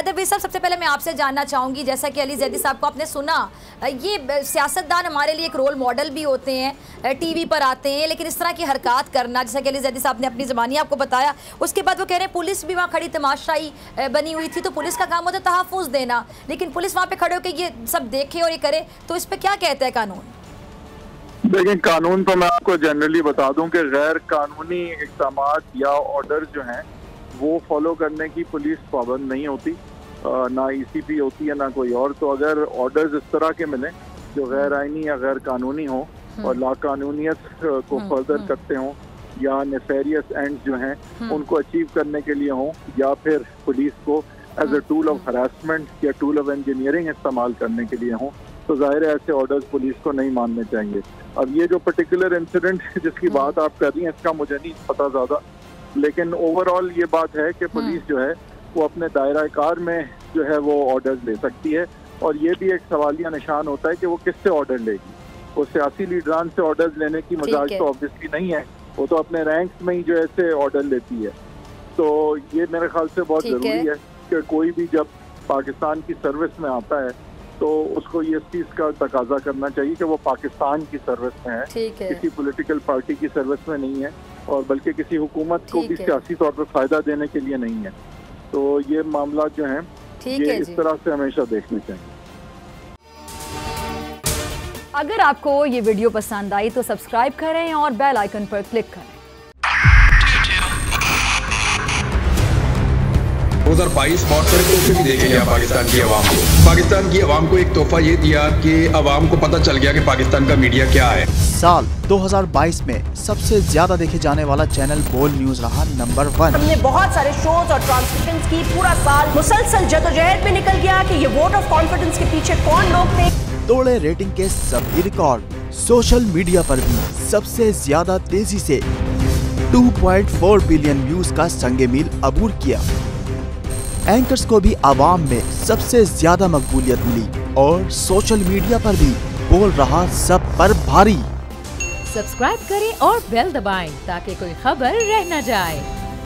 साहब, सबसे पहले मैं आपसे जानना चाहूँगी, जैसा कि अली जैदी साहब को आपने सुना, ये सियासतदान हमारे लिए एक रोल मॉडल भी होते हैं, टीवी पर आते हैं, लेकिन इस तरह की हरकत करना, जैसा कि अली जैदी साहब ने अपनी ज़बानी आपको बताया, उसके बाद वो कह रहे हैं पुलिस भी वहाँ खड़ी तमाशाई बनी हुई थी, तो पुलिस का काम होता है तहफ़्फ़ुज़ देना, लेकिन पुलिस वहाँ पर खड़े होकर ये सब देखे और ये करे, तो इस पर क्या कहता है कानून? देखिए, कानून तो मैं आपको जनरली बता दूं कि गैर कानूनी इक़दामात या ऑर्डर जो हैं वो फॉलो करने की पुलिस पाबंद नहीं होती, ना ईसीपी होती है ना कोई और। तो अगर ऑर्डर्स इस तरह के मिलें जो गैर आइनी या गैर कानूनी हो और लाकानूनियत को फर्दर करते हों या नेफेरियस एंड्स जो हैं उनको अचीव करने के लिए हों, या फिर पुलिस को as a tool of harassment या टूल ऑफ इंजीनियरिंग इस्तेमाल करने के लिए हों, तो जाहिर है ऐसे ऑर्डर्स पुलिस को नहीं मानने चाहिए। अब ये जो पर्टिकुलर इंसिडेंट जिसकी बात आप कर रही हैं इसका मुझे नहीं पता ज़्यादा, लेकिन ओवरऑल ये बात है कि पुलिस जो है वो अपने दायरा कार में जो है वो ऑर्डर्स ले सकती है, और ये भी एक सवालिया निशान होता है कि वो किससे ऑर्डर लेगी। वो सियासी लीडरान से ऑर्डर्स लेने की मजाज तो ऑब्वियसली नहीं है, वो तो अपने रैंक्स में ही जो ऐसे ऑर्डर लेती है। तो ये मेरे ख्याल से बहुत ज़रूरी है कि कोई भी जब पाकिस्तान की सर्विस में आता है तो उसको ये चीज का तकाजा करना चाहिए कि वो पाकिस्तान की सर्विस में है, किसी पॉलिटिकल पार्टी की सर्विस में नहीं है, और बल्कि किसी हुकूमत को भी सियासी तौर पर फायदा देने के लिए नहीं है। तो ये मामला जो हैं ये इस तरह से हमेशा देखने चाहिए। अगर आपको ये वीडियो पसंद आई तो सब्सक्राइब करें और बेल आइकन पर क्लिक करें। 2022 बहुत सारे तोहफे भी देखे गया पाकिस्तान की आवाम को। पाकिस्तान की आवाम को एक तोहफा ये दिया कि आवाम को पता चल गया कि पाकिस्तान का मीडिया क्या है। साल 2022 में सबसे ज्यादा देखे जाने वाला चैनल बोल न्यूज रहा नंबर 1। हमने बहुत सारे शोज और ट्रांसमिशंस की, पूरा साल मुसलसल जदोजहद में निकल गया कि ये वोट ऑफ कॉन्फिडेंस के पीछे कौन लोग थे। तोड़े रेटिंग के सभी रिकॉर्ड। सोशल मीडिया पर भी सबसे ज्यादा तेजी से 2.4 बिलियन व्यूज का संगे मील अबूर किया। एंकर्स को भी आवाम में सबसे ज्यादा मकबूलियत मिली और सोशल मीडिया पर भी बोल रहा सब पर भारी। सब्सक्राइब करें और बेल दबाएं ताकि कोई खबर रह न जाए।